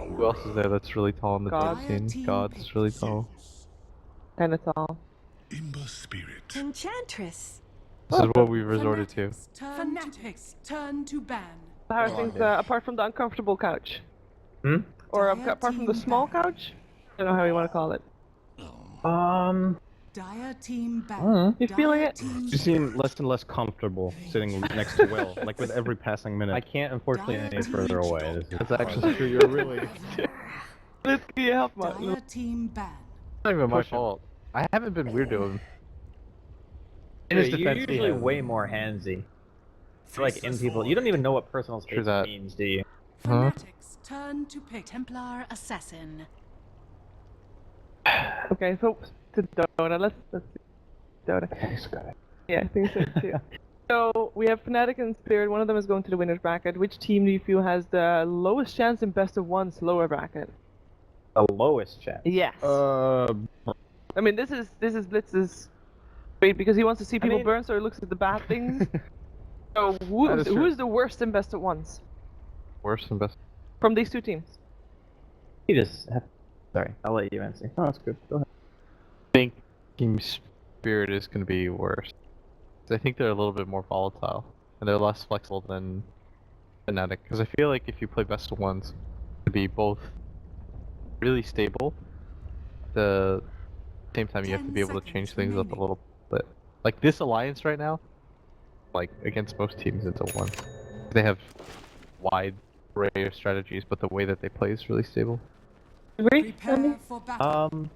Who else is there that's really tall in the God. top scene? God's really tall. And it's all. Ember Spirit. Enchantress. This is what we resorted to. Fanatics, turn to ban. How are things apart from the uncomfortable couch? Hmm? Or Dire apart from the team small ban. couch? I don't know how you want to call it. Dire team ban. You feeling it? You seem less and less comfortable sitting next to Will, like with every passing minute. I can't unfortunately any further away. That's actually true. You're really. This can you help much? Dire team ban. Not even my fault. I haven't been weird to him. In his You're defense, he usually has way more handsy. Like in people, you don't even know what personal space that. means, do you? Fanatics, turn to pick. Templar assassin. Okay, so to Dota, let's see. Dota. Yeah, I think so too. So we have Fnatic and Spirit. One of them is going to the winners bracket. Which team do you feel has the lowest chance in best of one's lower bracket? The lowest chance. Yes. I mean, this is Blitz's. Wait, because he wants to see people burn, so he looks at the bad things. So who's the worst in best of ones Worst and best. from these two teams? You just have... Sorry, I'll let you answer. Oh, that's good. Go ahead. I think Team Spirit is going to be worse. I think they're a little bit more volatile, and they're less flexible than Fnatic. Because I feel like if you play best of ones, to be both really stable, at the same time you have to be able to change things up a little bit. Like this alliance right now, like against most teams into one, they have wide array of strategies, but the way that they play is really stable. Agree? Prepare for battle.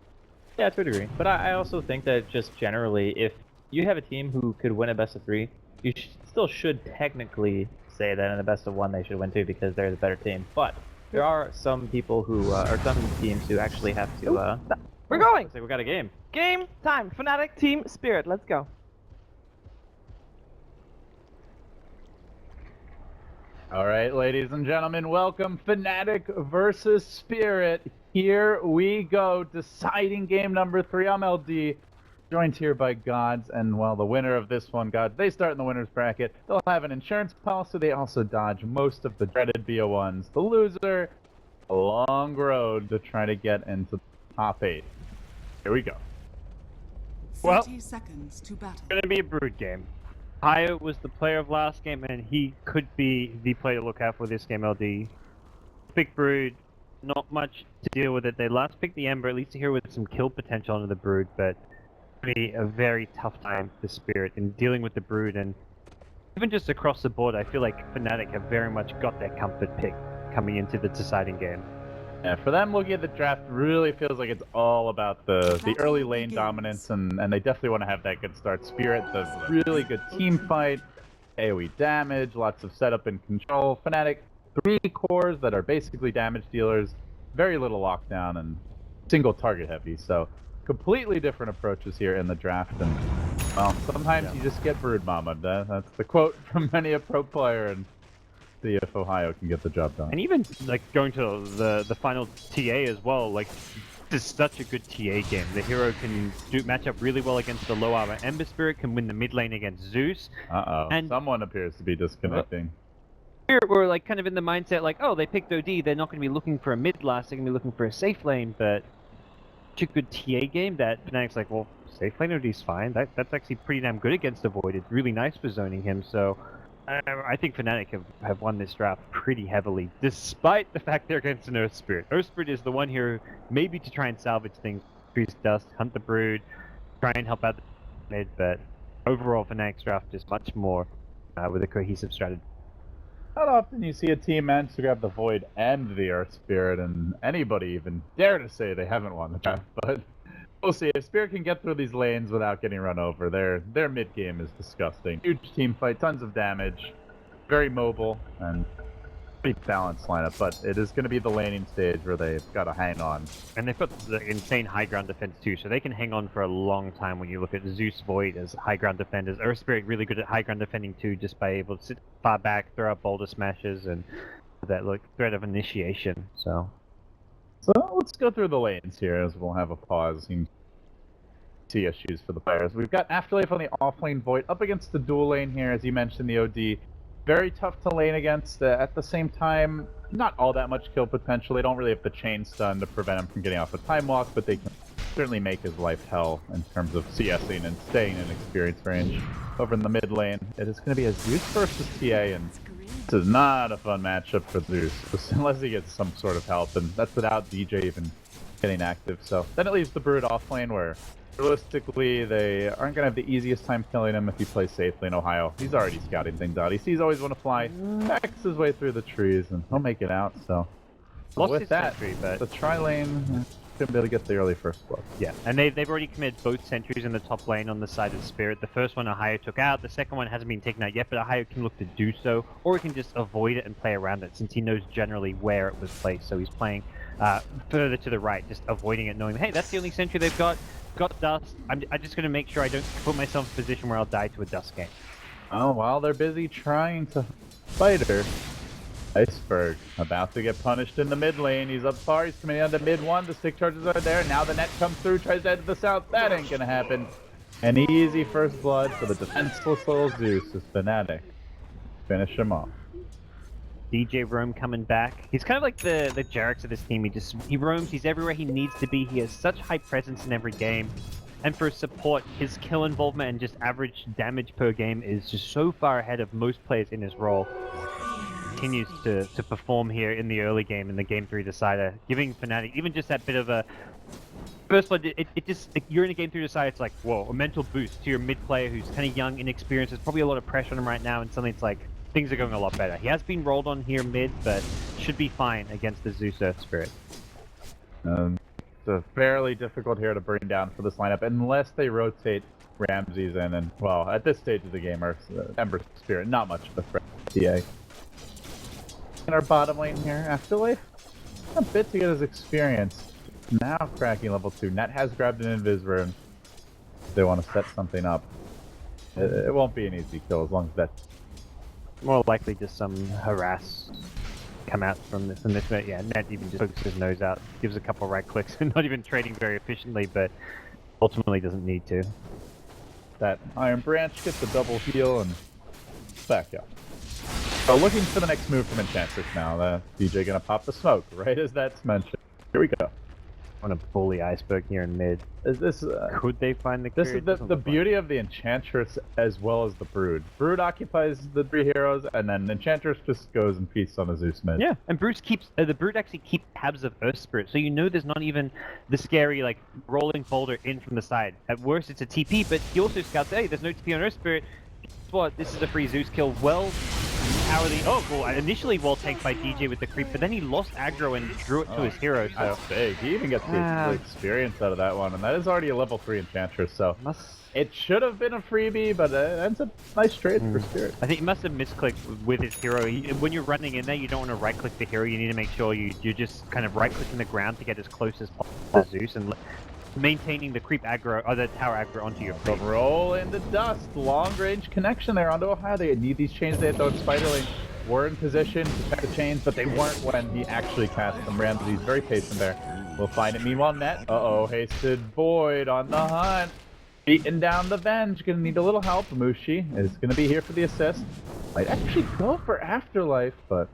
Yeah, to a degree. But I also think that just generally, if you have a team who could win a best of 3, you still should technically say that in a best of 1 they should win too because they're the better team. But there are some people who, or some teams who actually have to, We're going! looks like we got a game. Game time! Fnatic, Team Spirit, let's go. Alright, ladies and gentlemen, welcome Fnatic versus Spirit. Here we go, deciding game number 3. I'm LD, joined here by Gods, and well, the winner of this one, Gods, they start in the winner's bracket. They'll have an insurance policy, they also dodge most of the dreaded BO1s. The loser, a long road to try to get into the top 8. Here we go. 30 seconds to battle. It's going to be a Brood game. Hayo was the player of last game, and he could be the player to look out for this game, LD. Big Brood, not much to deal with it. They last picked the Ember, at least here with some kill potential under the Brood, but it'll be a very tough time for Spirit in dealing with the Brood, and even just across the board, I feel like Fnatic have very much got their comfort pick coming into the deciding game. Yeah, for them, looking at the draft really feels like it's all about the early lane dominance, and they definitely want to have that good start. Spirit, the really good team fight, AoE damage, lots of setup and control. Fnatic, 3 cores that are basically damage dealers, very little lockdown, and single target heavy, so completely different approaches here in the draft, and well, sometimes you just get brood mama. That's the quote from many a pro player, and see if Ohio can get the job done. And even like going to the final TA as well, like this is such a good TA game. The hero can match up really well against the low armor Ember Spirit, can win the mid lane against Zeus. And someone appears to be disconnecting. Here we're like kind of in the mindset like, oh, they picked OD, they're not going to be looking for a mid last, they're going to be looking for a safe lane, but such a good TA game that Fnatic's like, well, safe lane OD's fine. That's actually pretty damn good against the Void. It's really nice for zoning him, so I think Fnatic have won this draft pretty heavily, despite the fact they're against an Earth Spirit. Earth Spirit is the one here, maybe to try and salvage things, increase dust, hunt the Brood, try and help out the mid, but overall Fnatic's draft is much more with a cohesive strategy. Not often you see a team manage to grab the Void and the Earth Spirit, and anybody even dare to say they haven't won the draft, but we'll see. If Spirit can get through these lanes without getting run over, their mid game is disgusting. Huge team fight, tons of damage, very mobile, and pretty balanced lineup, but it is going to be the laning stage where they've got to hang on. And they've got the insane high ground defense too, so they can hang on for a long time when you look at Zeus Void as high ground defenders. Earth Spirit really good at high ground defending too, just by able to sit far back, throw out boulder smashes, and that threat of initiation, so let's go through the lanes here as we'll have a pause and see issues for the players. We've got Afterlife on the offlane Void up against the dual lane here, as you mentioned, the OD. Very tough to lane against. At the same time, not all that much kill potential. They don't really have the chain stun to prevent him from getting off a time walk, but they can certainly make his life hell in terms of CSing and staying in experience range. Over in the mid lane, it is going to be a Zeus versus TA, and this is not a fun matchup for Zeus, unless he gets some sort of help, and that's without DJ even getting active. So then it leaves the Brood off lane, where realistically they aren't going to have the easiest time killing him if he plays safely in Ohio. He's already scouting things out. He sees always want to fly, backs his way through the trees, and he'll make it out. So Lost with his that, sentry, but the tri-lane should be able to get the early first blood. yeah, and they've already committed both sentries in the top lane on the side of Spirit. The first one Ohio took out, the second one hasn't been taken out yet, but Ohio can look to do so, or he can just avoid it and play around it, since he knows generally where it was placed. So he's playing further to the right, just avoiding it, knowing, hey, that's the only sentry they've got. Got dust. I'm just going to make sure I don't put myself in a position where I'll die to a dust game. Oh, while they're busy trying to fight her, Iceberg about to get punished in the mid lane. He's up far, he's coming down to mid one, the stick charges are there, now the net comes through, tries to head to the south, that ain't gonna happen. An easy first blood for the defenseless little Zeus as Fnatic finish him off. DJ Roam coming back. He's kind of like the Jarix of this team. He roams, he's everywhere he needs to be, he has such high presence in every game. And for support, his kill involvement and just average damage per game is just so far ahead of most players in his role. Continues to perform here in the early game, in the Game 3 decider, giving Fnatic even just that bit of a... First blood, you're in a Game 3 decider, it's like, whoa, a mental boost to your mid player who's kind of young, inexperienced. There's probably a lot of pressure on him right now, and suddenly it's like, things are going a lot better. He has been rolled on here mid, but should be fine against the Zeus Earth Spirit. It's fairly difficult here to bring down for this lineup, unless they rotate Ramses in, and, well, at this stage of the game, our Ember Spirit, not much of a threat to TA. In our bottom lane here, Afterlife, a bit to get his experience. Now cracking level 2. Net has grabbed an Invis rune. They want to set something up. It won't be an easy kill as long as that's... More likely just some harass come out from this. Yeah, Net even just pokes his nose out, gives a couple right clicks, and not even trading very efficiently, but ultimately doesn't need to. That Iron Branch gets a double heal and back up. So looking for the next move from Enchantress now. The DJ gonna pop the smoke, right as that's mentioned. Here we go. I want to bully Iceberg here in mid. Is this could they find the This carry? is the beauty of the Enchantress as well as the Brood. Brood occupies the 3 heroes, and then Enchantress just goes and feasts on the Zeus mid. Yeah, and Bruce keeps the Brood actually keeps tabs of Earth Spirit, so you know there's not even the scary like rolling boulder in from the side. At worst, it's a TP, but he also scouts, hey, there's no TP on Earth Spirit. Guess what? This is a free Zeus kill. Well, initially wall tanked by DJ with the creep, but then he lost aggro and drew it to his hero. So That's big. He even gets the experience out of that one, and that is already a level 3 Enchantress, so it should have been a freebie, but it ends up nice trade for Spirit. I think he must have misclicked with his hero. When you're running in there, you don't want to right-click the hero. You need to make sure you're just kind of right-clicking the ground to get as close as possible to Zeus and maintaining the creep aggro, or the tower aggro onto your creep. Roll into dust. Long range connection there onto Ohio. They need these chains. They had those spider lanes. Were in position to check the chains, but they weren't when he actually cast them. Ramsey's very patient there. We'll find it. Meanwhile, Net. Hasted Void on the hunt. Beating down the Venge. Gonna need a little help. Mushi is gonna be here for the assist. Might actually go for Afterlife, but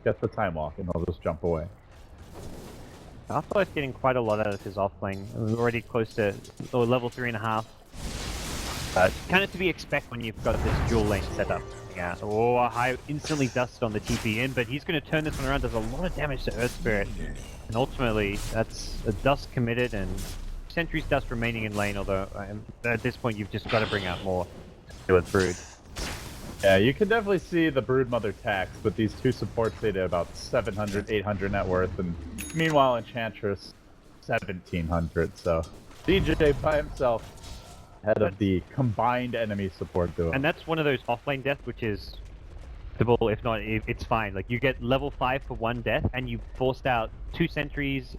gets the time walk and he'll just jump away. Afterlife's getting quite a lot out of his offlane. We're already close to level 3.5. Kind of to be expected when you've got this dual lane set up. Yeah. Oh, Ohio instantly dusted on the TP in, but he's going to turn this one around. Does a lot of damage to Earth Spirit, and ultimately that's a dust committed and Sentry's dust remaining in lane. Although at this point you've just got to bring out more to do with Brood. Yeah, you can definitely see the Brood Mother tax, but these two supports they did about 700, 800 net worth, and meanwhile Enchantress 1700. So DJ by himself, head of the combined enemy support duo. And that's one of those offlane deaths, which is, if not, it's fine. Like you get level 5 for 1 death, and you forced out 2 sentries,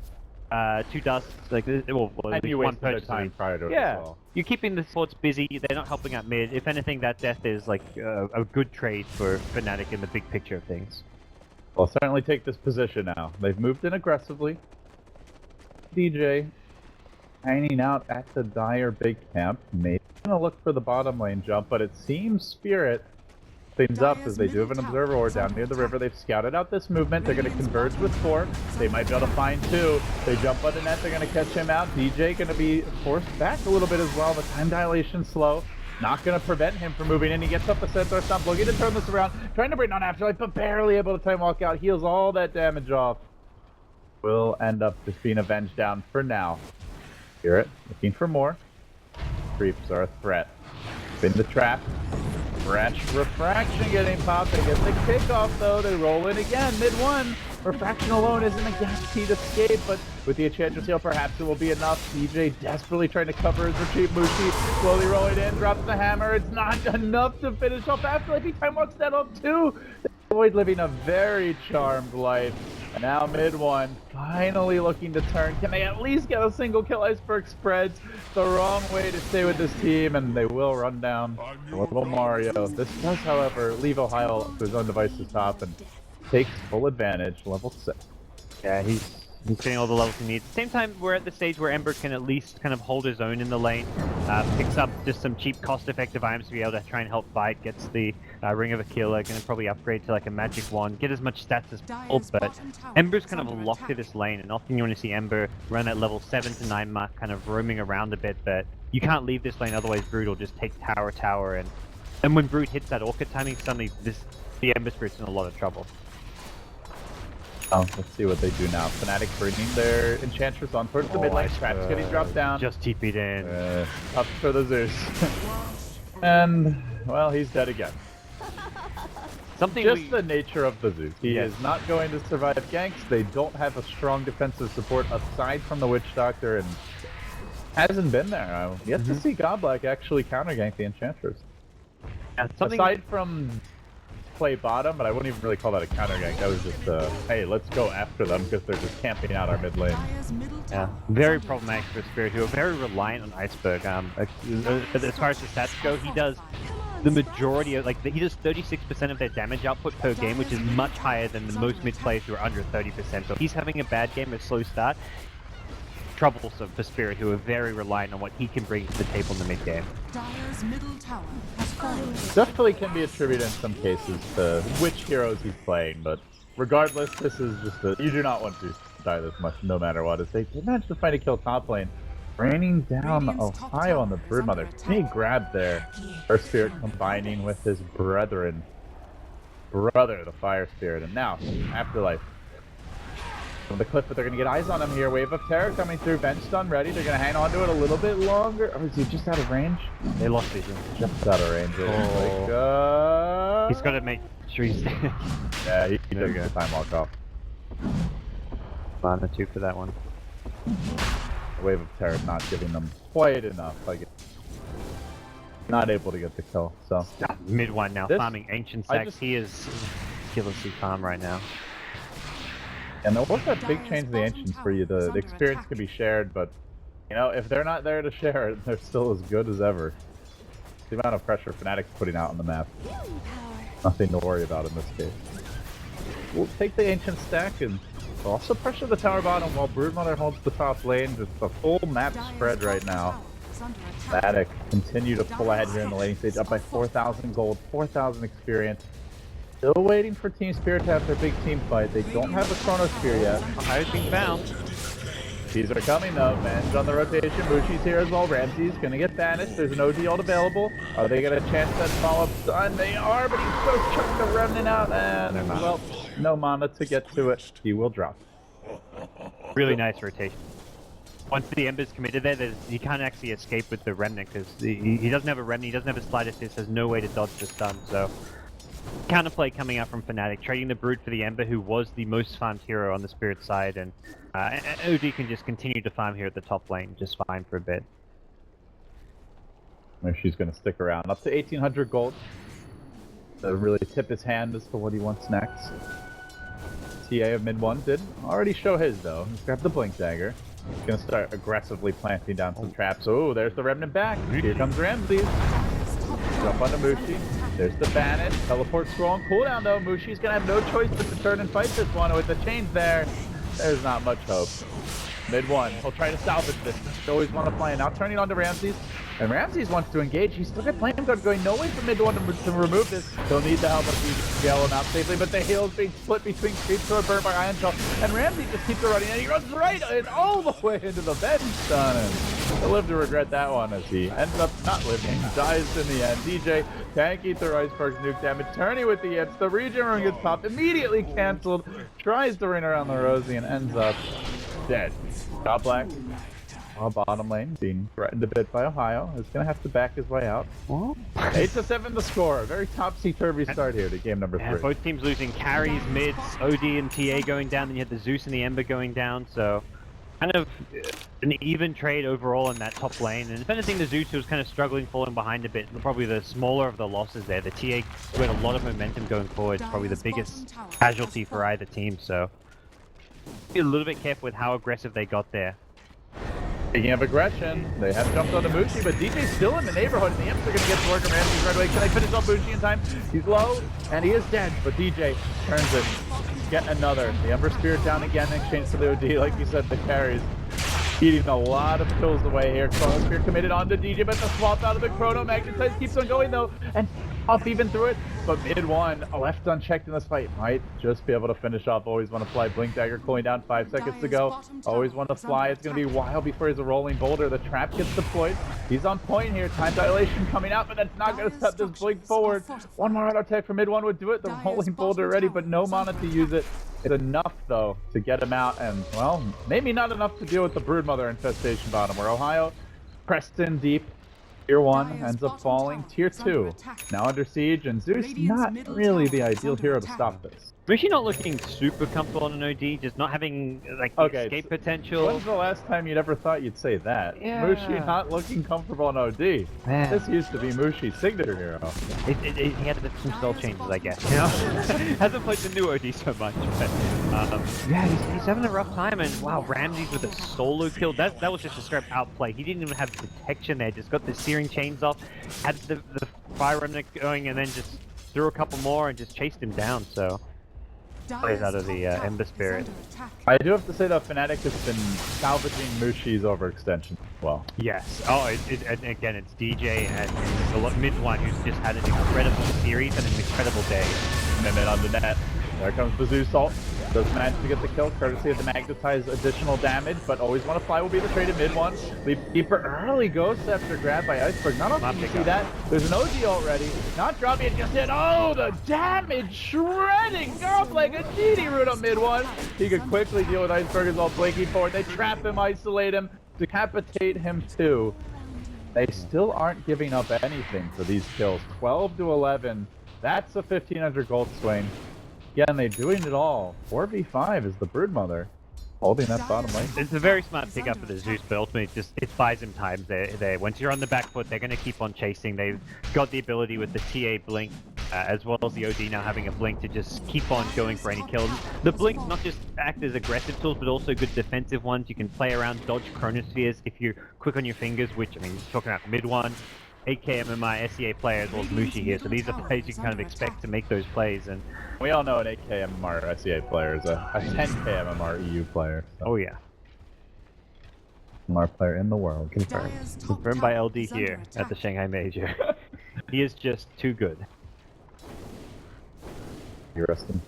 2 dusts, like and you one wasted their time prior to it as well. You're keeping the supports busy, they're not helping out mid. If anything, that death is like a good trade for Fnatic in the big picture of things. Well, certainly take this position now. They've moved in aggressively. DJ hanging out at the Dire big camp. Maybe gonna look for the bottom lane jump, but it seems Spirit things up, as they do have an observer or down near the river. They've scouted out this movement. They're going to converge with 4. They might be able to find 2. They jump on the net. They're going to catch him out. DJ going to be forced back a little bit as well. The time dilation slow. Not going to prevent him from moving in. He gets up the center stump, looking to turn this around. Trying to bring on Afterlife, but barely able to time walk out. Heals all that damage off. Will end up just being avenged down for now. Spirit looking for more. Creeps are a threat. Spin the trap. Fresh Refraction getting popped. They get the kickoff though. They roll in again. Mid-1. Refraction alone isn't a guaranteed escape, but with the Enchantress Heal, perhaps it will be enough. DJ desperately trying to cover his retreat. Mushi slowly rolling in, drops the hammer. It's not enough to finish off Afterlife. He time walks that up too. Void living a very charmed life. Now mid-1, finally looking to turn. Can they at least get a single kill? Iceberg spreads the wrong way to stay with this team, and they will run down little Mario. This does, however, leave Ohio to his own device's top and takes full advantage, level 6. Yeah, he's getting all the levels he needs. Same time, we're at the stage where Ember can at least kind of hold his own in the lane. Picks up just some cheap, cost-effective items to be able to try and help fight. Gets the Ring of Aquila, gonna probably upgrade to like a magic wand, get as much stats as possible. But Ember's kind of locked to this lane, and often you want to see Ember around that level 7 to 9 mark, kind of roaming around a bit. But you can't leave this lane, otherwise Brood will just take tower, and when Brood hits that Orchid timing, suddenly the Ember Spirit's in a lot of trouble. Oh, let's see what they do now. Fnatic bringing their Enchantress on towards the mid lane. Trap's getting dropped down. Just TP'd in. Up for the Zeus. And, well, he's dead again. Just the nature of the Zeus. He is not going to survive ganks. They don't have a strong defensive support aside from the Witch Doctor, and hasn't been there. I've yet to see Godblack actually counter gank the Enchantress. Aside from play bottom, but I wouldn't even really call that a counter gank. That was just hey, let's go after them because they're just camping out our mid lane. Yeah, very problematic for Spirit, who are very reliant on Iceberg. As far as the stats go, he does the majority of, he does 36% of their damage output per game, which is much higher than the most mid players who are under 30%. So if he's having a bad game, a slow start, troublesome for Spirit, who are very reliant on what he can bring to the table in the mid game. Definitely can be attributed in some cases to which heroes he's playing, but regardless, this is just you do not want to die this much, no matter what. As they managed to find a kill top lane, raining down Ohio on the Broodmother. He grabbed there. Her Spirit combining with his brother, the Fire Spirit, and now Afterlife. From the cliff, but they're going to get eyes on him here. Wave of Terror coming through. Bench stun ready. They're going to hang on to it a little bit longer. Or is he just out of range? They lost vision. Just out of range. He's got to make sure he's... yeah, he does get the time walk off. Mana 2 for that one. The Wave of Terror not giving them quite enough. Not able to get the kill, so... Mid-1 now, farming Ancient Stacks. He is ridiculously calm right now. And there was that big change in the Ancients for you. The experience can be shared, but, you know, if they're not there to share it, they're still as good as ever. The amount of pressure Fnatic's putting out on the map. Nothing to worry about in this case. We'll take the Ancient Stack and also pressure the tower bottom while Broodmother holds the top lane. Just a full map spread right now. Fnatic continue to pull ahead here in the laning stage, up by 4,000 gold, 4,000 experience. Still waiting for Team Spirit to have their big team fight. They don't have a Chronosphere yet. Ohio's being found. These are coming though. Man's on the rotation. Mushi's here as well. Ramsey's gonna get banished. There's an OG ult available. Are they gonna chance that follow-up stun? They are, but he's so chucked the remnant out, and well, no mana to get to it. He will drop. Really nice rotation. Once the Ember's committed there, he can't actually escape with the remnant because he doesn't have a remnant. He doesn't have a slide assist. There's no way to dodge the stun. So. Counterplay coming out from Fnatic, trading the Brood for the Ember, who was the most farmed hero on the Spirit side, and OD can just continue to farm here at the top lane, just fine for a bit. Maybe she's going to stick around. Up to 1,800 gold. To really tip his hand as to what he wants next. TA of mid-1 did already show his, though. He's grabbed the Blink Dagger. He's going to start aggressively planting down some traps. Oh, there's the Remnant back. Here comes Ramsey. Jump onto Mushi. There's the banish. Teleport scroll on cooldown though. Mushi's gonna have no choice but to turn and fight this one. With the change there, there's not much hope. Mid one. He'll try to salvage this. They always want to play. Now turning on to Ramses. And Ramses wants to engage. He's still got flame guard going. No way for mid one to remove this. He'll need the help of the yell him out safely. But the heal's being split between Creeps who are burnt by Iron Shell. And Ramses just keeps running. And he runs right and all the way into the bench stun. And he'll live to regret that one as he ends up not living. Dies in the end. DJ can't keep the Iceberg's nuke damage. Turning with the hits. The regen rune gets popped. Immediately canceled. Tries to ring around the Rosie and ends up dead. Top black. Bottom lane being threatened a bit by Ohio. Is going to have to back his way out. 8-7 the score. A very topsy-turvy start here to game number 3. Both teams losing carries, mids, OD and TA going down, then you had the Zeus and the Ember going down, so kind of an even trade overall in that top lane. And if anything, the Zeus was kind of struggling, falling behind a bit. Probably the smaller of the losses there. The TA who had a lot of momentum going forward, probably the biggest casualty for either team, so be a little bit careful with how aggressive they got there. Speaking of aggression, they have jumped on the Mushi, but DJ's still in the neighborhood, and the Imps are going to get to work on Ramses right away. Can they finish off Mushi in time? He's low, and he is dead, but DJ turns it. Get another. The Ember Spirit down again in exchange for the OD. Like you said, the carries eating a lot of kills away here. Chrono Spirit committed onto DJ, but the swap out of the Chrono Magnetize keeps on going, though, and off even through it. But mid one, left unchecked in this fight, might just be able to finish off. Always want to fly. Blink Dagger cooling down 5 seconds to go. Always want to fly. It's going to be a while before he's a rolling boulder. The trap gets deployed. He's on point here. Time dilation coming out, but that's not going to step this Blink forward. One more auto tech for mid one would do it. The rolling boulder ready, but no mana to use it. It's enough, though, to get him out, and, well, maybe not enough to deal with the Broodmother infestation bottom, where Ohio pressed in deep. Tier 1 ends up falling. Tier 2 now under siege, and Zeus not really the ideal hero to stop this. Mushi not looking super comfortable on an OD, just not having like escape potential. When's the last time you'd ever thought you'd say that? Yeah. Mushi not looking comfortable on OD. Man. This used to be Mushi's signature hero. He had some spell changes, I guess. You know, hasn't played the new OD so much, but yeah, he's having a rough time. And wow, Ramses with a solo kill. That was just a straight outplay. He didn't even have detection there. Just got the searing chains off, had the fire remnant going, and then just threw a couple more and just chased him down. So. Plays out of the Ember Spirit. I do have to say that Fnatic has been salvaging Mushi's overextension as well. Yes. Oh, and again, it's DJ and the mid one who's just had an incredible series and an incredible day. Mimit on the net. There comes the Zeus ult. Does manage to get the kill, courtesy of the Magnetize additional damage, but always want to fly will be the trade at mid one. Leap deeper early ghost after grab by Iceberg. Not often you see that. There's an OG already. Not dropping it just yet. Oh, the damage shredding up like a GD root on mid one. He could quickly deal with Iceberg as all blinking forward. They trap him, isolate him, decapitate him too. They still aren't giving up anything for these kills. 12 to 11. That's a 1,500 gold swing. Again, they're doing it all. 4v5 is the Broodmother holding that bottom lane. It's a very smart pickup for the Zeus, but ultimately it buys him time there. Once you're on the back foot, they're going to keep on chasing. They've got the ability with the TA Blink, as well as the OD now having a Blink to just keep on going for any kills. The Blinks not just act as aggressive tools, but also good defensive ones. You can play around, dodge Chronospheres if you're quick on your fingers, which, I mean, talking about mid one, 8k MMR SEA player as well as Mushi here, so these are plays you can kind of expect to make those plays. And we all know an 8k MMR SEA player is a 10k MMR EU player. So. Oh yeah. MMR player in the world. Confirmed by LD here at the Shanghai Major. He is just too good. You rest him.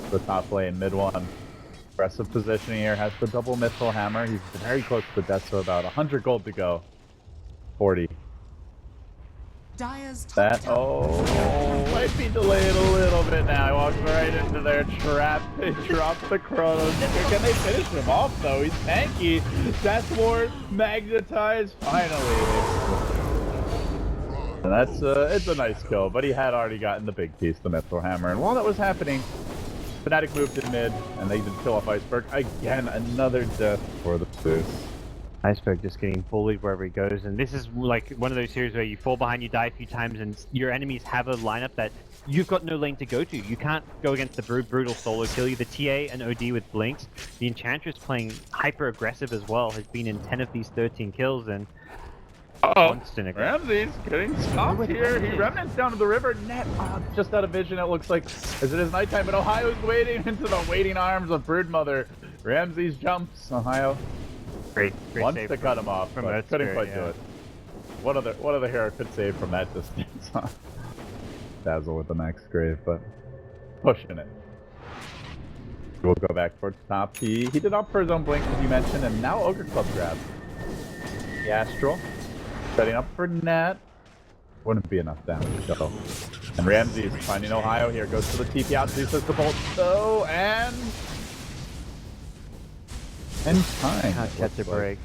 The top lane, mid one. Aggressive positioning here, has the double Mithril Hammer. He's very close to the death, so about 100 gold to go. 40. That, might be delayed a little bit now. He walks right into their trap. They drop the Chronos. Can they finish him off, though? He's tanky. Death Ward, Magnetize, finally. And that's, it's a nice kill, but he had already gotten the big piece, the Mithril Hammer. And while that was happening, Fnatic moved in mid, and they did kill off Iceberg. Again, another death for the Zeus. Iceberg just getting bullied wherever he goes, and this is like one of those series where you fall behind, you die a few times, and your enemies have a lineup that you've got no lane to go to. You can't go against the brutal solo kill you. The TA and OD with Blinks. The Enchantress playing hyper aggressive as well, has been in 10 of these 13 kills, and constant Ramses getting stopped here. He remnants down to the river. Net just out of vision, it looks like, as it is nighttime, but Ohio's waiting into the waiting arms of Broodmother. Ramses jumps. Ohio Great wants save to cut him off, from but Earth couldn't Spirit, quite do yeah. it. What other hero could save from that distance? Dazzle with the max grave, but pushing it. We'll go back towards top. He did opt for his own blink, as you mentioned, and now Ogre Club grab. The Astral setting up for net. Wouldn't be enough damage though. And Ramses finding Ohio here, goes for the TP out, Zeus has the bolt though, and in time. Can't catch a break.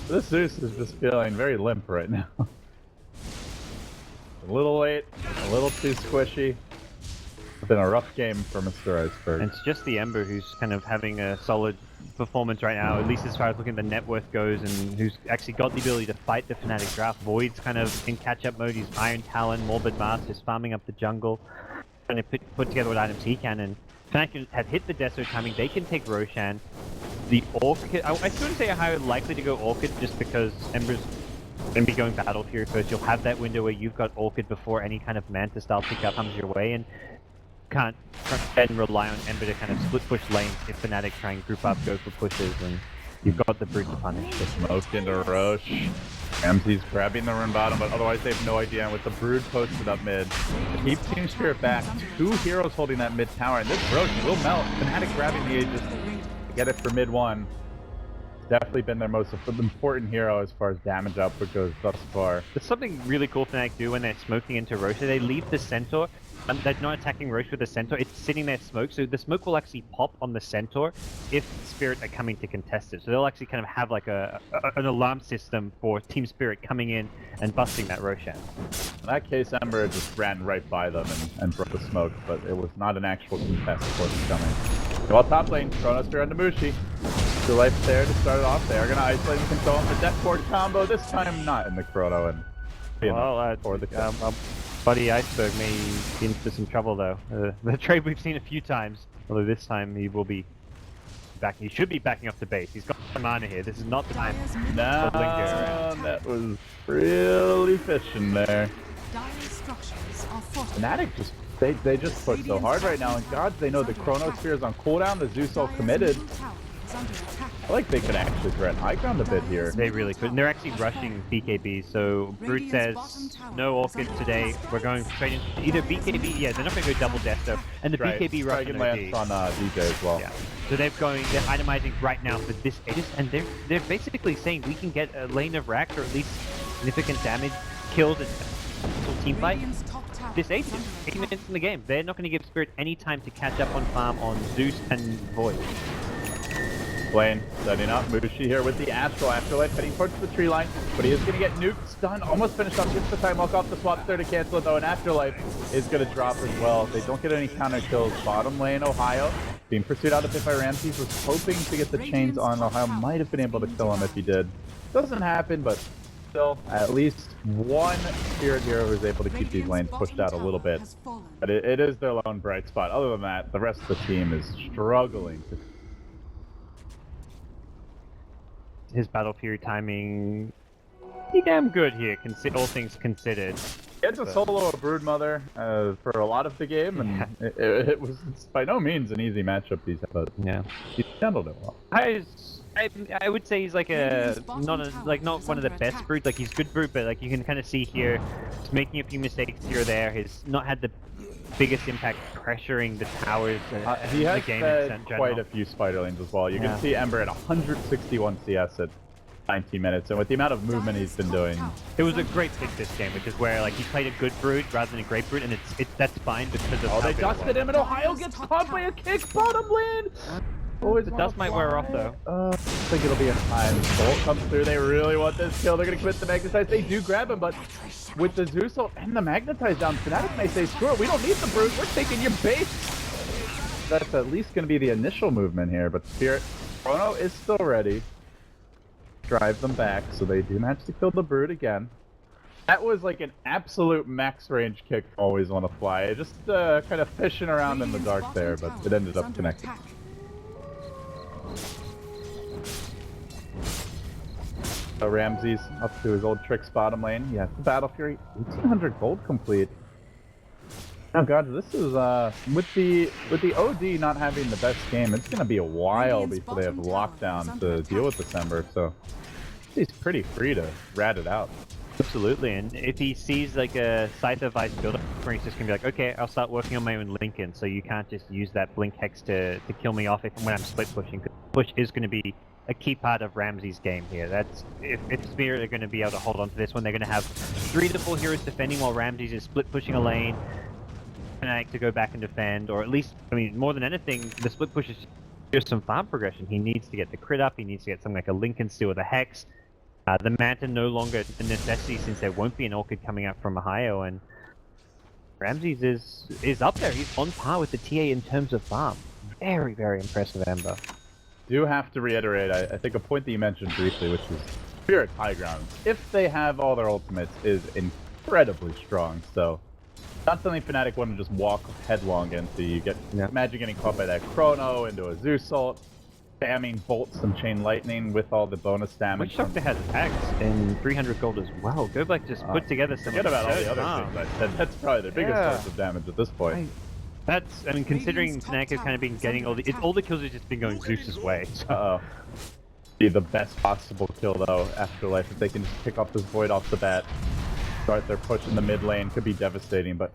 This Zeus is just feeling very limp right now. A little late, a little too squishy. It's been a rough game for Mr. Iceberg. And it's just the Ember who's kind of having a solid performance right now, at least as far as looking at the net worth goes, and who's actually got the ability to fight the Fnatic draft. Void's kind of in catch-up mode, he's Iron Talon, Morbid Mask is farming up the jungle, trying to put together what items he can, and Fnatic have hit the Deso timing, they can take Roshan. The Orchid, I still would say Ohio likely to go Orchid just because Ember's going to be going Battle Fury first. You'll have that window where you've got Orchid before any kind of Manta style pickup comes your way, and can't then rely on Ember to kind of split push lanes if Fnatic try and group up, go for pushes, and you've got the Brute to punish. Smoked into Roche. Ramses grabbing the rune bottom, but otherwise they have no idea. And with the Brood posted up mid, keep Team Spirit back. 2 heroes holding that mid tower, and this Roche will melt. Fnatic grabbing the Aegis to get it for mid 1. Definitely been their most important hero as far as damage output goes thus far. There's something really cool Fnatic do when they're smoking into Roche. They leave the Centaur, and they're not attacking Roche with the Centaur, it's sitting there smoke, so the smoke will actually pop on the Centaur if Spirit are coming to contest it. So they'll actually kind of have like an alarm system for Team Spirit coming in and busting that Roshan. In that case, Ember just ran right by them and broke the smoke, but it was not an actual contest for them coming. Well, top lane, Chronosphere onto Mushi. The life there to start it off. They are going to isolate and control him. The Death Ward combo, this time not in the Chrono. And well, Buddy Iceberg may be into some trouble though. The trade we've seen a few times, although this time he will be back. He should be backing up the base. He's got some mana here. This is not the time to linger around. That was really fishing there. Fnatic just they just push so hard right now, and gods, they know the Chronosphere is on cooldown. The Zeus all committed. I like they could actually threaten high ground a bit here. They really could. And they're actually rushing BKB. So Brute says, no Orchid today. We're going straight into either BKB. Yeah, they're not going to go double death though. And the BKB rush on Lance on DJ as well. Yeah. So they're itemizing right now for this Aegis, and they're basically saying we can get a lane of rack or at least significant damage, kills, and team fight. This Aegis, 80 minutes in the game. They're not going to give Spirit any time to catch up on farm on Zeus and Void. Lane setting up. Mushi here with the Astral Afterlife heading towards the tree line, but he is going to get nuked, stunned, almost finished off. Gets the time walk off the swap there to cancel it though, and Afterlife is going to drop as well. They don't get any counter kills. Bottom lane, Ohio being pursued out a bit by Ramses. Was hoping to get the chains on. Ohio might have been able to kill him if he did. Doesn't happen, but still, at least one Spirit hero who's able to keep these lanes pushed out a little bit. But it is their lone bright spot. Other than that, the rest of the team is struggling to. His Battle Fury timing pretty damn good here, all things considered. He had to solo a Broodmother for a lot of the game, and it was by no means an easy matchup he's had, but yeah, he handled it well. I would say he's like not one of the best Brute. Like he's good Brute, but like you can kind of see here, he's making a few mistakes here or there. He's not had the biggest impact pressuring the towers he has the game fed quite a few spider lanes as well. You can see Ember at 161 CS at 19 minutes, and with the amount of movement he's been doing, it was a great pick this game, which is where like he played a good Brute rather than a great Brute, and that's fine because of they dusted him, and Ohio gets caught by a kick bottom lane. The dust might wear off though. I think it'll be a time. Bolt comes through. They really want this kill. They're gonna commit the Magnetize. They do grab him, but with the Zeus ult and the Magnetize down, Fnatic may say, screw it, we don't need the Brute. We're taking your base. That's at least gonna be the initial movement here, but Spirit Chrono is still ready. Drive them back, so they do manage to kill the Brute again. That was like an absolute max range kick always on a fly. Just kind of fishing around in the dark there, but it ended up connecting. So Ramses up to his old tricks bottom lane. He has the Battle Fury, 1800 gold complete. Oh god, this is with the OD not having the best game, it's gonna be a while Radiant's before they have bottom tower is lockdown under to deal with attack. December. So he's pretty free to rat it out. Absolutely, and if he sees like a Scyther Vice builder, where he's just gonna be like, okay, I'll start working on my own Lincoln, so you can't just use that Blink Hex to kill me off when I'm split pushing. Push is gonna be a key part of Ramsey's game here. That's if Spirit are gonna be able to hold on to this one, they're gonna have 3 to 4 heroes defending while Ramsey's is split pushing a lane, Fnatic to go back and defend, or at least, I mean, more than anything, the split push is just some farm progression. He needs to get the crit up, he needs to get something like a Lincoln steal with a Hex. The Manta no longer a necessity since there won't be an Orchid coming out from Ohio, and Ramses is up there. He's on par with the TA in terms of farm. Very, very impressive, Ember. Do have to reiterate, I think a point that you mentioned briefly, which is Spirit high ground, if they have all their ultimates, is incredibly strong. So not something Fnatic want to just walk headlong into. You get imagine getting caught by that Chrono into a Zeus ult, spamming bolts and chain lightning with all the bonus damage. Which Doctor has Axe and 300 gold as well. Go back, just put together some. Forget about all the other things I said. That's probably their biggest source of damage at this point. That's, I mean, considering Fnatic have kind of been getting all the kills have just been going Zeus's way. So. Be the best possible kill though, Afterlife, if they can just pick off this Void off the bat. Start their push in the mid lane, could be devastating, but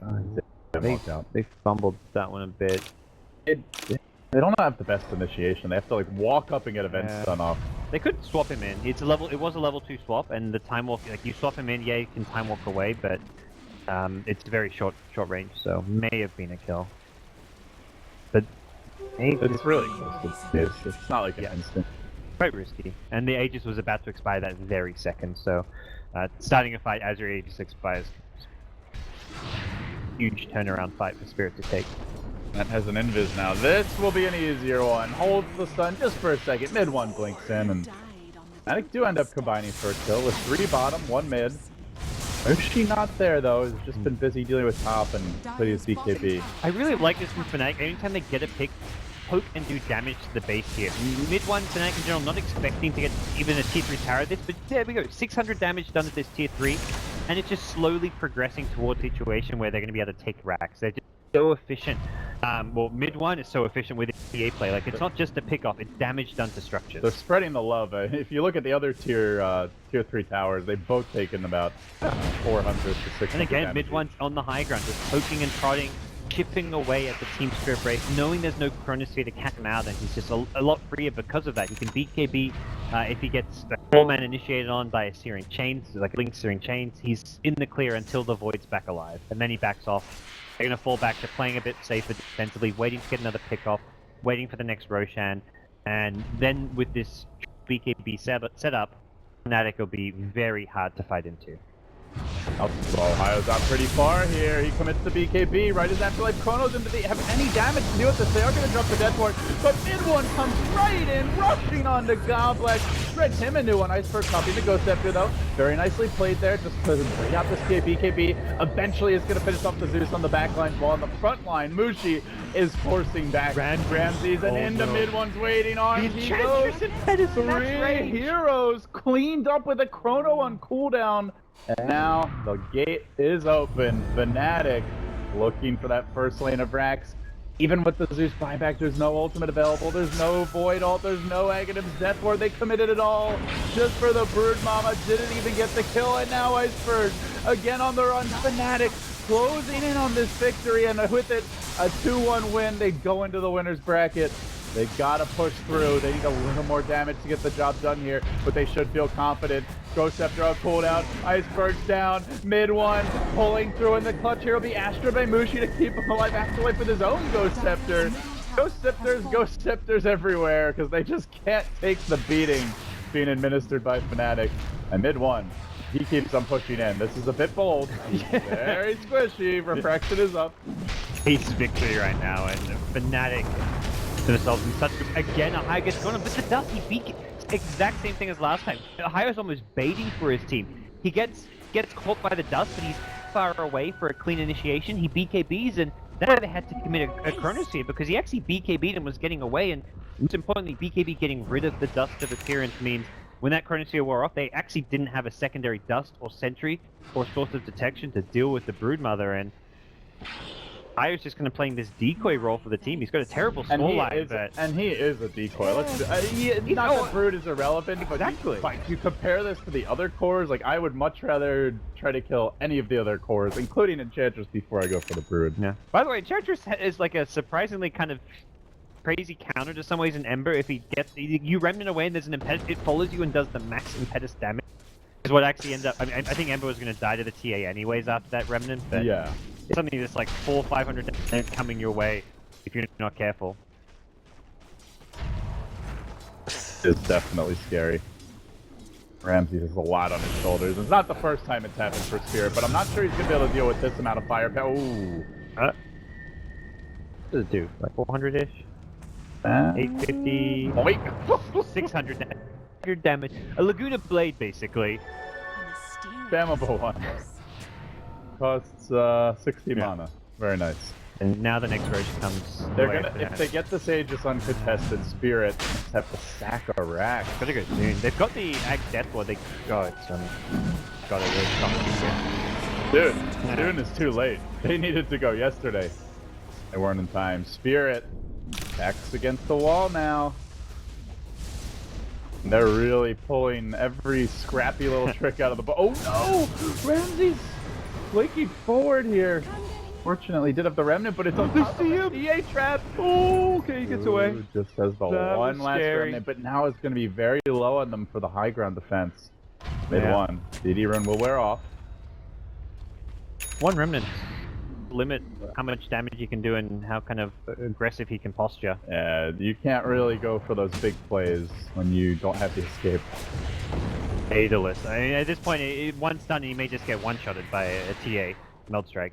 they fumbled that one a bit. They don't have the best initiation. They have to like walk up and get event stun off. They could swap him in. It was a level 2 swap, and the time walk, like you swap him in, yeah, you can time walk away, but it's very short range, so may have been a kill. But it's really close to it's not like an instant. Quite risky, and the Aegis was about to expire that very second, so starting a fight as your Aegis expires, huge turnaround fight for Spirit to take. That has an invis now. This will be an easier one. Holds the stun just for a second. Mid one blinks in, and Fnatic do end up combining for a kill with 3 bottom, 1 mid. She not there though. Has just been busy dealing with top and putting his BKB. I really like this from Fnatic. Anytime they get a pick, poke and do damage to the base here. Mid 1, Fnatic in general, not expecting to get even a tier 3 tower of this, but there we go. 600 damage done at this tier 3, and it's just slowly progressing towards a situation where they're going to be able to take racks. They're just so efficient. Well, mid 1 is so efficient with TA play. Like, it's not just a pick off, it's damage done to structures. They're spreading the love. If you look at the other tier 3 towers, they've both taken about 400 to 600 And again, damage. mid 1's on the high ground, just poking and prodding, chipping away at the Team Spirit Brave, knowing there's no Chronosphere to cat him out, and he's just a lot freer because of that. He can beat KB if he gets 4-man initiated on by a Searing Chains, like Link Searing Chains. He's in the clear until the Void's back alive, and then he backs off. They're going to fall back to playing a bit safer defensively, waiting to get another pick off, waiting for the next Roshan, and then with this BKB setup, Fnatic will be very hard to fight into. Ohio's out pretty far here. He commits the BKB right as Afterlife Chronos into the have any damage to do with this. They are going to jump the death ward, but mid one comes right in, rushing onto Goblet. Spreads him into an Iceberg, copy the Ghost Scepter though. Very nicely played there, just to bring out this BKB. Eventually is going to finish off the Zeus on the back line, while on the front line, Mushi is forcing back Ramses, and into mid one's waiting on. He goes 3 heroes cleaned up with a Chrono on cooldown. And now the gate is open. Fnatic looking for that first lane of racks. Even with the Zeus buyback, there's no ultimate available. There's no Void ult. There's no Aghanims Death Ward. They committed it all just for the Brood Mama. Didn't even get the kill. And now Iceberg again on the run. Fnatic closing in on this victory. And with it, a 2-1 win. They go into the winner's bracket. They gotta push through. They need a little more damage to get the job done here, but they should feel confident. Ghost Scepter on cooldown. Iceberg's down. Mid one pulling through in the clutch here will be Astra by Mushi to keep him alive. Afterlife with his own Ghost Scepter. Ghost Scepters everywhere because they just can't take the beating being administered by Fnatic. And mid one, he keeps on pushing in. This is a bit bold. Very squishy. Refraction is up. Ace victory right now, and Fnatic themselves in such again a high gets going on, but the dust he beat exact same thing as last time. Ohio's almost baiting for his team. He gets caught by the dust, but he's far away for a clean initiation. He BKBs, and then they had to commit a Chronosphere because he actually BKB'd and was getting away, and most importantly, BKB getting rid of the dust of appearance means when that Chronosphere wore off, they actually didn't have a secondary dust or sentry or source of detection to deal with the Broodmother, and Tyre's just kind of playing this decoy role for the team. He's got a terrible scoreline, but... And he is a decoy. Let's not that Brood is irrelevant, but exactly. You compare this to the other cores, like, I would much rather try to kill any of the other cores, including Enchantress, before I go for the Brood. Yeah. By the way, Enchantress is like a surprisingly kind of crazy counter to some ways in Ember. If he gets... You Remnant away and there's an Impetus, it follows you and does the max Impetus damage. Is what actually ends up... I mean, I think Ember was going to die to the TA anyways after that Remnant, but... Yeah. It's something that's like 400-500 damage coming your way if you're not careful. It's definitely scary. Ramsey has a lot on his shoulders. It's not the first time it's happened for Spirit, but I'm not sure he's going to be able to deal with this amount of firepower. Ooh. What does it do? Like 400-ish? 850... Wait! 600 damage. A Laguna Blade, basically. Spammable one. Costs 60 mana. Very nice. And now the next rotation comes. They're gonna, if they get this Aegis uncontested, Spirit have to sack a rack. Gotta go soon. They've got the Ag Death Lord. They got it really Dude, Dune is too late. They needed to go yesterday. They weren't in time. Spirit backs against the wall now. They're really pulling every scrappy little trick out of the boat. Oh no! Ramsey's flaking forward here. Fortunately, did have the Remnant, but it's on top of the EA trap. Oh, okay, he gets away. Just has the one last Remnant, but now it's going to be very low on them for the high ground defense. Mid one. DD run will wear off. One Remnant. Limit how much damage he can do and how kind of aggressive he can posture. Yeah, you can't really go for those big plays when you don't have the escape. Daedalus. I mean, at this point, one stun, he may just get one-shotted by a TA, Meld Strike.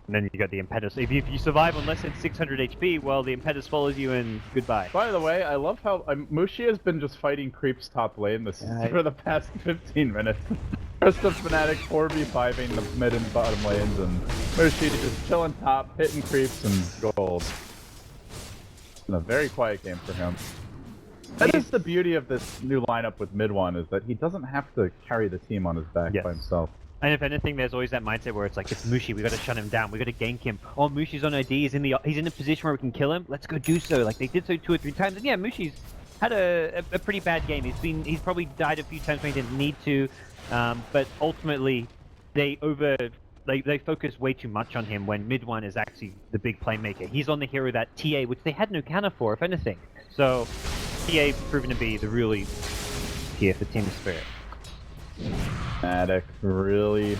And then you got the Impetus. If you survive on less than 600 HP, well, the Impetus follows you and goodbye. By the way, I love how Mushi has been just fighting creeps top lane for the past 15 minutes. First the Fnatic 4v5ing the mid and bottom lanes, and Mushi just chilling top, hitting creeps and gold. And a very quiet game for him. That is the beauty of this new lineup with mid one, is that he doesn't have to carry the team on his back by himself. And if anything, there's always that mindset where it's like, it's Mushi, we gotta shut him down, we gotta gank him. Oh, Mushi's on ID, he's in a position where we can kill him, let's go do so. Like, they did so 2 or 3 times, and yeah, Mushi's had a pretty bad game. He's probably died a few times when he didn't need to, but ultimately, they focus way too much on him when mid one is actually the big playmaker. He's on the hero that TA, which they had no counter for, if anything. So, TA proven to be the really tier for Team Spirit. Fnatic really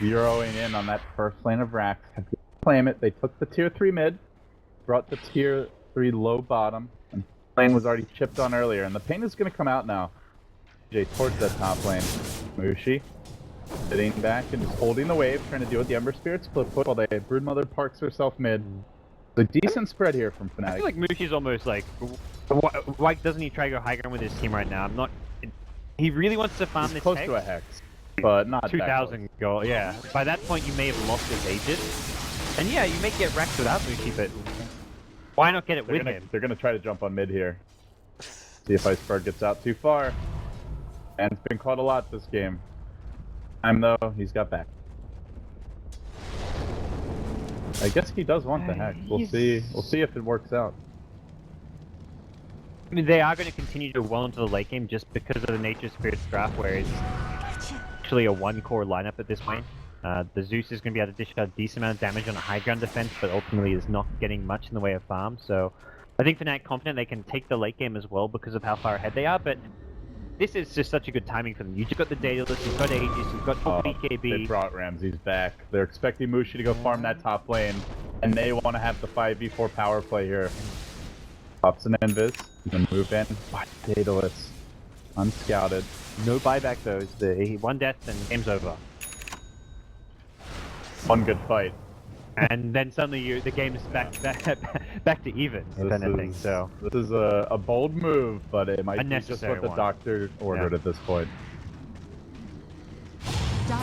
zeroing in on that first lane of racks. Claim it. They took the tier 3 mid, brought the tier 3 low bottom, and lane was already chipped on earlier. And the pain is going to come out now. Jay towards that top lane. Mushi sitting back and just holding the wave, trying to deal with the Ember Spirit split foot while the Broodmother parks herself mid. The decent spread here from Fnatic. I feel like Mushi's almost like, why doesn't he try to go high ground with his team right now? I'm not. He really wants to farm this close hex. to a hex, but not 2,000 gold, yeah. By that point, you may have lost his Aegis. And yeah, you may get wrecked without Mushi, but why not get it with him? They're going to try to jump on mid here. See if Iceberg gets out too far. And it's been caught a lot this game. Though, he's got back. I guess he does want the hex. We'll see. We'll see if it works out. I mean, they are going to continue to well into the late game just because of the Nature Spirit's draft, where it's actually a one-core lineup at this point. The Zeus is going to be able to dish out a decent amount of damage on a high ground defense, but ultimately is not getting much in the way of farm. So I think Fnatic confident they can take the late game as well because of how far ahead they are, but this is just such a good timing for them. You've got the Daedalus, you've got Aegis, you've got BKB. They brought Ramses back. They're expecting Mushi to go farm that top lane, and they want to have the 5v4 power play here. Pops an Invis, you can move in. Daedalus, unscouted. No buyback though, it's the one death and game's over. One good fight. And then suddenly the game is back to even, if anything, so. This is a bold move, but it might be just what the doctor ordered at this point.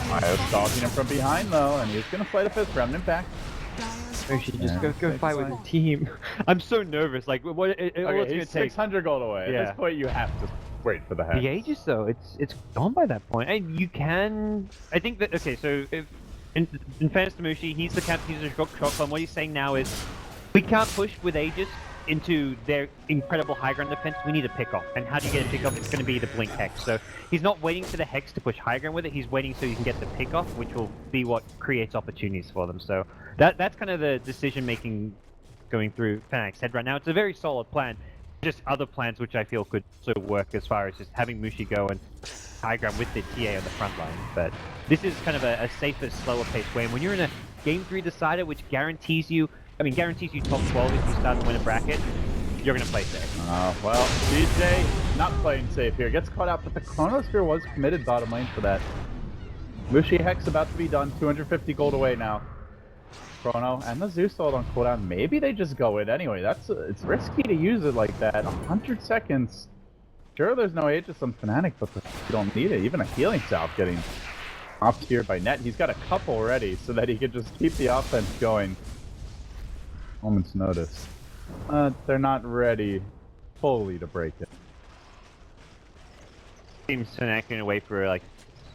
Maya's stalking him from behind though, and he's gonna fight a fifth Remnant back. Or she just go fight with the team. I'm so nervous. Like, what's it gonna take? 600 gold away. At this point, you have to wait for the hex. The Aegis, though, it's gone by that point. And you can. I think that. Okay, so if in fairness to Mushi, he's the captain, he's a shot clone. What he's saying now is, we can't push with Aegis into their incredible high ground defense. We need a pick off. And how do you get a pick off? It's going to be the Blink Hex. So he's not waiting for the Hex to push high ground with it. He's waiting so you can get the pick off, which will be what creates opportunities for them. So that's kind of the decision making going through Fnatic's head right now. It's a very solid plan. Just other plans which I feel could also work as far as just having Mushi go and high ground with the TA on the front line. But this is kind of a safer, slower paced way. And when you're in a Game 3 decider, which guarantees you top 12 if you start to win a bracket, you're going to play safe. Well, DJ not playing safe here. Gets caught out, but the Chronosphere was committed bottom lane for that. Mushi Hex about to be done. 250 gold away now. Chrono and the Zeus ult on cooldown. Maybe they just go in anyway. It's risky to use it like that. 100 seconds. Sure, there's no Aegis on Fnatic, but you don't need it. Even a healing salve getting off here by Net. He's got a couple ready so that he could just keep the offense going. Moment's notice. They're not ready fully to break it. Seems Fnatic going to wait for like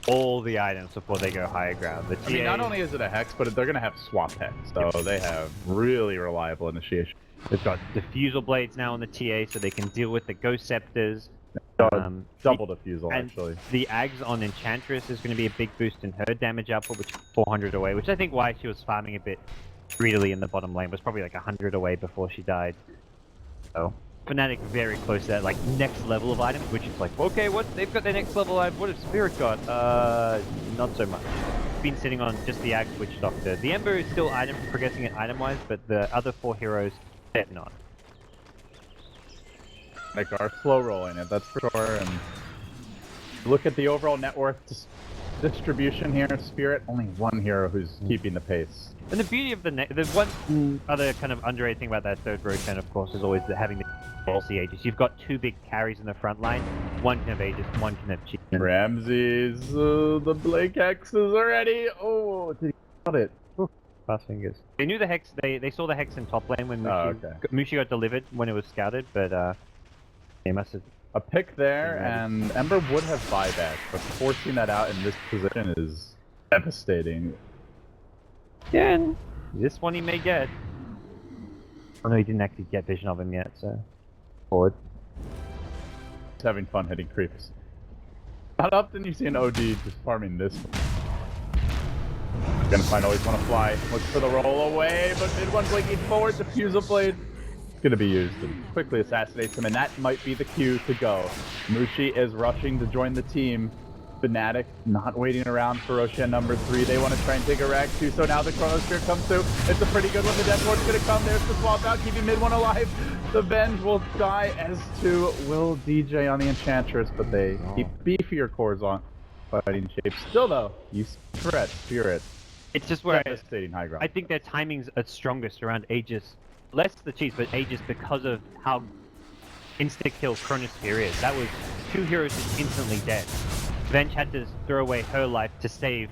all the items before they go higher ground. The TA... I mean, not only is it a Hex, but they're going to have swap Hex, so they have really reliable initiation. They've got Diffusal Blades now on the TA, so they can deal with the Ghost Scepters. Double Diffusal, and actually. The Ags on Enchantress is going to be a big boost in her damage output, which is 400 away, which I think why she was farming a bit greedily in the bottom lane, was probably like 100 away before she died. So Fnatic very close to that like next level of items, which is like, okay, what they've got their next level item. What has Spirit got? Not so much. Been sitting on just the Axe Witch Doctor. The Ember is still progressing it item wise, but the other 4 heroes, they're not. Like are slow rolling it, that's for sure. And look at the overall net worth distribution here. Spirit, only 1 hero who's keeping the pace. And the beauty of the one other kind of underrated thing about that third row turn, of course, is always having the Ballsy Aegis. You've got 2 big carries in the front line. One can have Aegis, one can have Cheat. Ramses, the Blake Hex is already. Oh, did he got it? Fast fingers. They knew the Hex. They saw the Hex in top lane when Mushi got delivered when it was scouted, but they must have. A pick there, and Ember would have buyback, but forcing that out in this position is devastating. Yeah, and this one he may get. Oh no, he didn't actually get vision of him yet, so... Forward. He's having fun hitting creeps. Not often you see an OD just farming this one. Gonna find always want to fly. Looks for the roll away, but mid one blinking forward, Diffusal Blade. Gonna be used and quickly assassinates him, and that might be the cue to go. Mushi is rushing to join the team. Fnatic not waiting around for Roshan number 3. They want to try and take a rag too, so now the Chronosphere comes through. It's a pretty good one. The Death Ward's gonna come. There's the swap out, keeping mid one alive. The Venge will die, as to will DJ on the Enchantress, but they keep beefier cores on fighting shape. Still though, you threat Spirit. It's just where devastating high ground. I think their timings are strongest around Aegis. Less the cheats, but Aegis because of how insta-kill Chronosphere is. That was 2 heroes just instantly dead. Venge had to throw away her life to save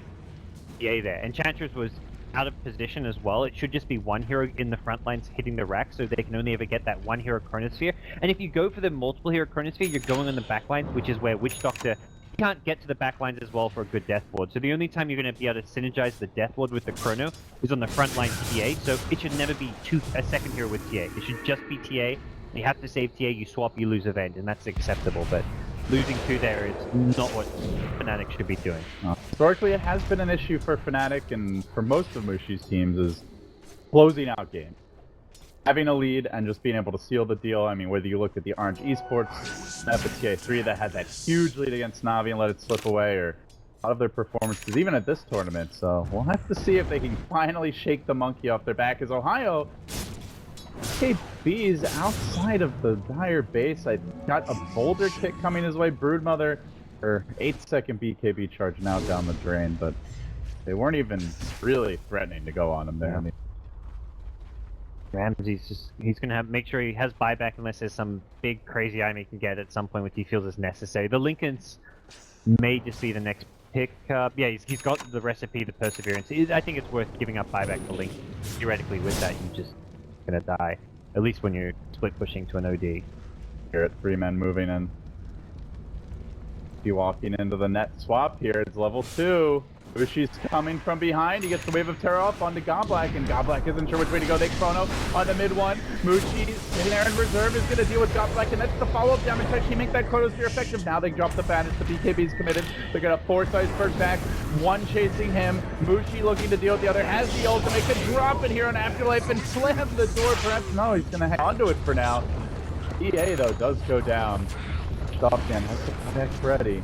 TA there. Enchantress was out of position as well. It should just be 1 hero in the front lines hitting the rack, so they can only ever get that 1 hero Chronosphere. And if you go for the multiple hero Chronosphere, you're going on the back lines, which is where Witch Doctor can't get to the back lines as well for a good Death Ward. So the only time you're going to be able to synergize the Death Ward with the Chrono is on the front line TA. So it should never be a second hero with TA. It should just be TA. You have to save TA, you swap, you lose Event, and that's acceptable. But losing 2 there is not what Fnatic should be doing. Historically, it has been an issue for Fnatic and for most of Mushi's teams is closing out games. Having a lead and just being able to seal the deal. I mean, whether you look at the Orange Esports, TA3 that had that huge lead against Na'Vi and let it slip away, or a lot of their performances, even at this tournament. So we'll have to see if they can finally shake the monkey off their back. As Ohio, KB's outside of the Dire base. I got a boulder kick coming his way. Broodmother, her 8-second BKB charge now down the drain, but they weren't even really threatening to go on him there. Yeah. I mean, Ramsey's he's gonna make sure he has buyback unless there's some big crazy item he can get at some point which he feels is necessary. The Lincolns may just be the next pick. Yeah, he's got the recipe, the perseverance. I think it's worth giving up buyback for Link. Theoretically, with that, you're just gonna die. At least when you're split pushing to an OD. Here at 3 men moving in. Be walking into the net swap here. It's level 2. Ushi's coming from behind. He gets the wave of terror off onto Goblak, and Goblak isn't sure which way to go. They chrono on the mid one. Mushi in there in reserve is going to deal with Goblak, and that's the follow-up damage. Try to make that chronosphere effective. Now they drop the banish. The BKB's committed. They're going to force iceberg back. One chasing him. Mushi looking to deal with the other. Has the ultimate. Can drop it here on Afterlife and slam the door. Perhaps no, he's going to hang onto it for now. EA though does go down. Stopcan has the protect ready.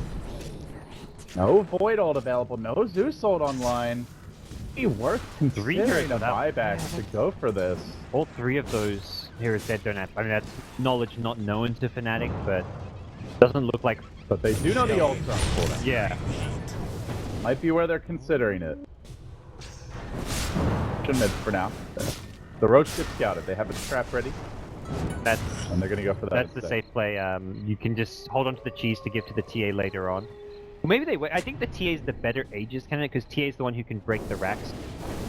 No Void ult available, no Zeus ult online. Be worth considering a buyback to go for this. All three of those heroes dead don't have. I mean, that's knowledge not known to Fnatic, but doesn't look like. But they do know the ult's on for them. Yeah. Might be where they're considering it. Mid for now. The Roach gets scouted. They have a trap ready. And they're gonna go for that. That's the safe play. You can just hold on to the cheese to give to the TA later on. Well, maybe they wait. I think the TA is the better Aegis candidate because TA is the one who can break the racks.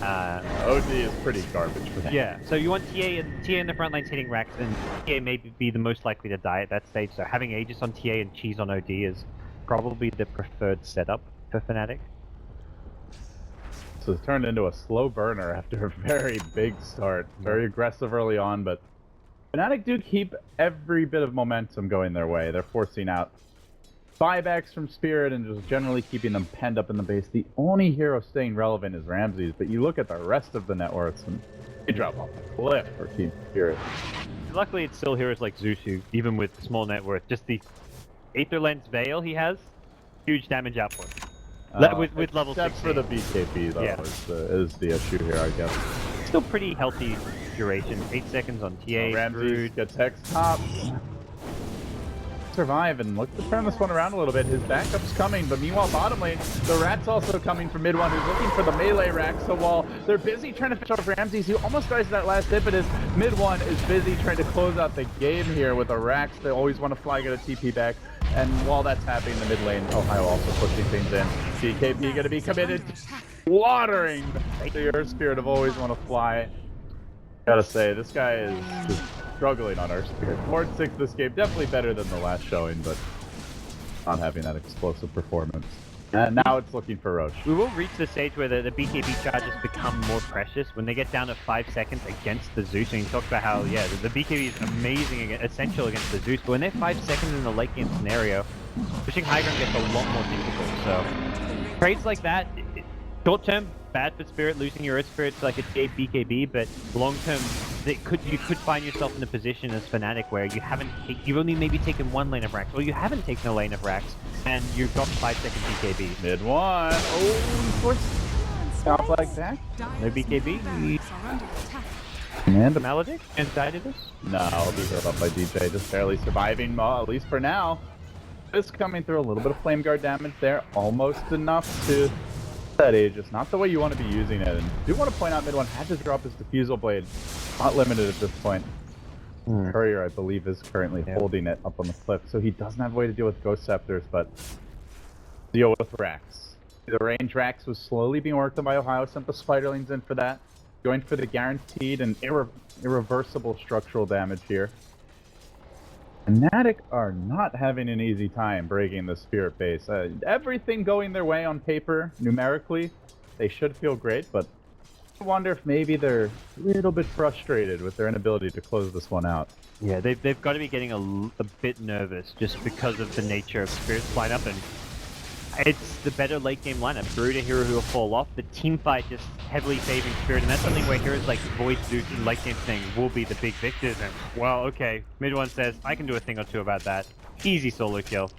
OD is pretty garbage for that. Yeah, so you want TA in the front lines hitting racks, and TA may be the most likely to die at that stage. So having Aegis on TA and cheese on OD is probably the preferred setup for Fnatic. So it's turned into a slow burner after a very big start. Very aggressive early on, but Fnatic do keep every bit of momentum going their way. They're forcing out buybacks from Spirit and just generally keeping them penned up in the base. The only hero staying relevant is Ramses, but you look at the rest of the net worths and they drop off a cliff for Team Spirit. Luckily, it's still heroes like Zeus who, even with small net worth, just the Aether Lens Veil he has, huge damage output. With level 16. Except for the BKB though, Yeah. is the issue here, I guess. Still pretty healthy duration. 8 seconds on TA. Ramses gets hex top. Survive and look to turn this one around a little bit. His backup's coming, but meanwhile bottom lane, the Rat's also coming from mid one who's looking for the melee rack. So while they're busy trying to finish off Ramses, who almost tries that last impetus, mid one is busy trying to close out the game here with the racks. They always want to fly, get a TP back. And while that's happening, the mid lane, Ohio also pushing things in. CKP gonna be committed, slaughtering the Earth Spirit of always want to fly. Gotta say, this guy is just struggling on Earth Spirit. 4-6 this game, definitely better than the last showing, but not having that explosive performance. And now it's looking for Roche. We will reach the stage where the BKB charges become more precious when they get down to 5 seconds against the Zeus. And you talked about how, yeah, the BKB is amazing, essential against the Zeus. But when they're 5 seconds in the late game scenario, pushing high ground gets a lot more difficult. So trades like that, short term, bad for Spirit, losing your Earth Spirit to like a TA BKB, but long term, you could find yourself in a position as Fnatic where you've only maybe taken one lane of racks, or you haven't taken a lane of racks, and you've got 5 second BKB. Mid one. Oh, force stop like that. No BKB. And Maledict inside of this? No, I'll be hurt up by DJ, just barely surviving, at least for now. Just coming through a little bit of flame guard damage there, almost enough to that Aegis, not the way you want to be using it. And I do want to point out mid one had to drop his diffusal blade, not limited at this point. Courier, I believe, is currently holding it up on the cliff, so he doesn't have a way to deal with Ghost Scepters, but deal with racks. The range racks was slowly being worked on by Ohio, sent the Spiderlings in for that. Going for the guaranteed and irreversible structural damage here. Fnatic are not having an easy time breaking the Spirit base. Everything going their way on paper, numerically, they should feel great, but I wonder if maybe they're a little bit frustrated with their inability to close this one out. Yeah, they've got to be getting a bit nervous just because of the nature of Spirit's lineup, and it's the better late game lineup. Brood, a hero who will fall off. The team fight just heavily favoring Spirit, and that's something where heroes like Void, Zeus, and late game thing will be the big victors. And well, okay, mid one says I can do a thing or two about that. Easy solo kill.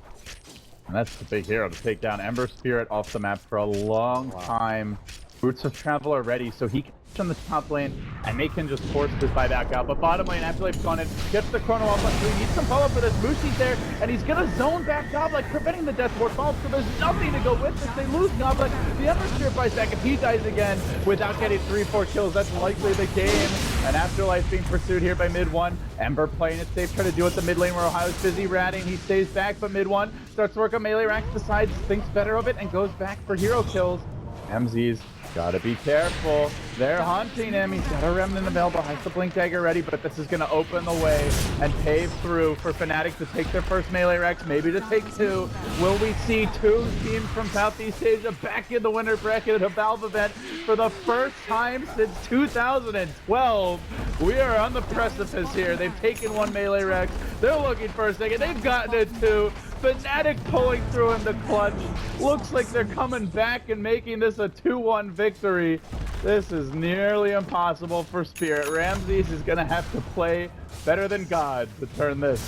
And that's the big hero to take down Ember Spirit off the map for a long time. Boots of Travel are ready, so he can push on the top lane, and they can just force this buyback out. But bottom lane, Afterlife's gone in, gets the chrono off, but he needs some follow-up for this. Mushi's there, and he's gonna zone back Goblak, preventing the Death Ward follow, so there's nothing to go with this. They lose Goblak. The Ember Spirit buys back, if he dies again without getting 3-4 kills, that's likely the game. And Afterlife being pursued here by mid one. Ember playing it safe, trying to deal with the mid lane where Ohio's busy ratting. He stays back, but mid one starts to work on melee racks, decides, thinks better of it, and goes back for hero kills. MZ's Gotta be careful. They're haunting him. He's got a remnant available. Has the blink dagger ready, but this is gonna open the way and pave through for Fnatic to take their first melee Rex, maybe to take two. Will we see two teams from Southeast Asia back in the winner bracket at a Valve event for the first time since 2012? We are on the precipice here. They've taken one melee Rex. They're looking for a second. They've gotten it two. Fnatic pulling through in the clutch. Looks like they're coming back and making this a 2-1 victory. This is nearly impossible for Spirit. Ramses is going to have to play better than God to turn this.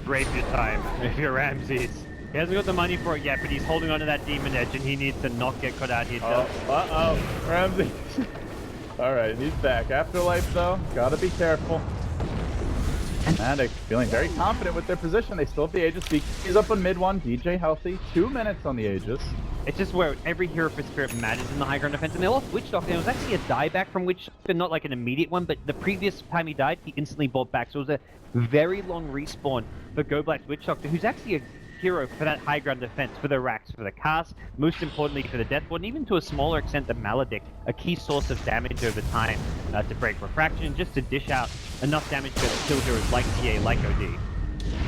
Rape your time if you're Ramses. He hasn't got the money for it yet, but he's holding on to that demon edge and he needs to not get caught out here. Uh-oh. Ramses. Alright, he's back. Afterlife, though, gotta be careful. Fnatic feeling very confident with their position. They still have the Aegis. He's up on mid one. DJ healthy. 2 minutes on the Aegis. It's just where every hero for Spirit matters in the high ground defense. And they lost Witch Doctor. It was actually a dieback from Witch Doctor, not like an immediate one, but the previous time he died, he instantly bought back. So it was a very long respawn for Go Black's Witch Doctor, who's actually a hero for that high ground defense, for the racks, for the cast, most importantly for the death ward, and even to a smaller extent the Maledict, a key source of damage over time to break refraction and just to dish out enough damage to kill heroes like TA, like OD.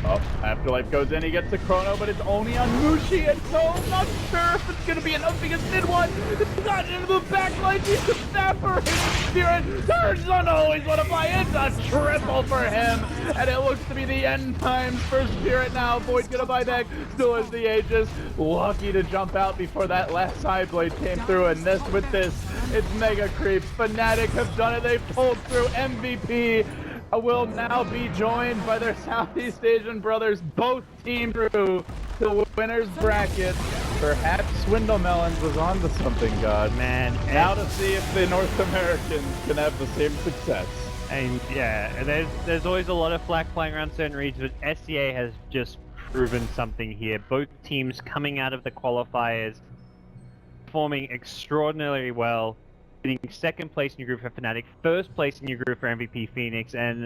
Oh, Afterlife goes in, he gets a chrono, but it's only on Mushi, and so I'm not sure if it's gonna be enough because mid one is not into the backline, he's evaporated. Spirit turns on always want to buy in, a triple for him, and it looks to be the end times for Spirit now. Void's gonna buy back, still has the Aegis, lucky to jump out before that last side blade came through, and with this, it's mega creeps. Fnatic have done it, they've pulled through. MVP will now be joined by their Southeast Asian brothers, both teams through the winner's bracket. Perhaps Swindle Melons was onto something, God. Man, now to see if the North Americans can have the same success. And yeah, and there's always a lot of flack flying around certain regions, but SCA has just proven something here. Both teams coming out of the qualifiers, performing extraordinarily well, getting second place in your group for Fnatic, first place in your group for MVP Phoenix, and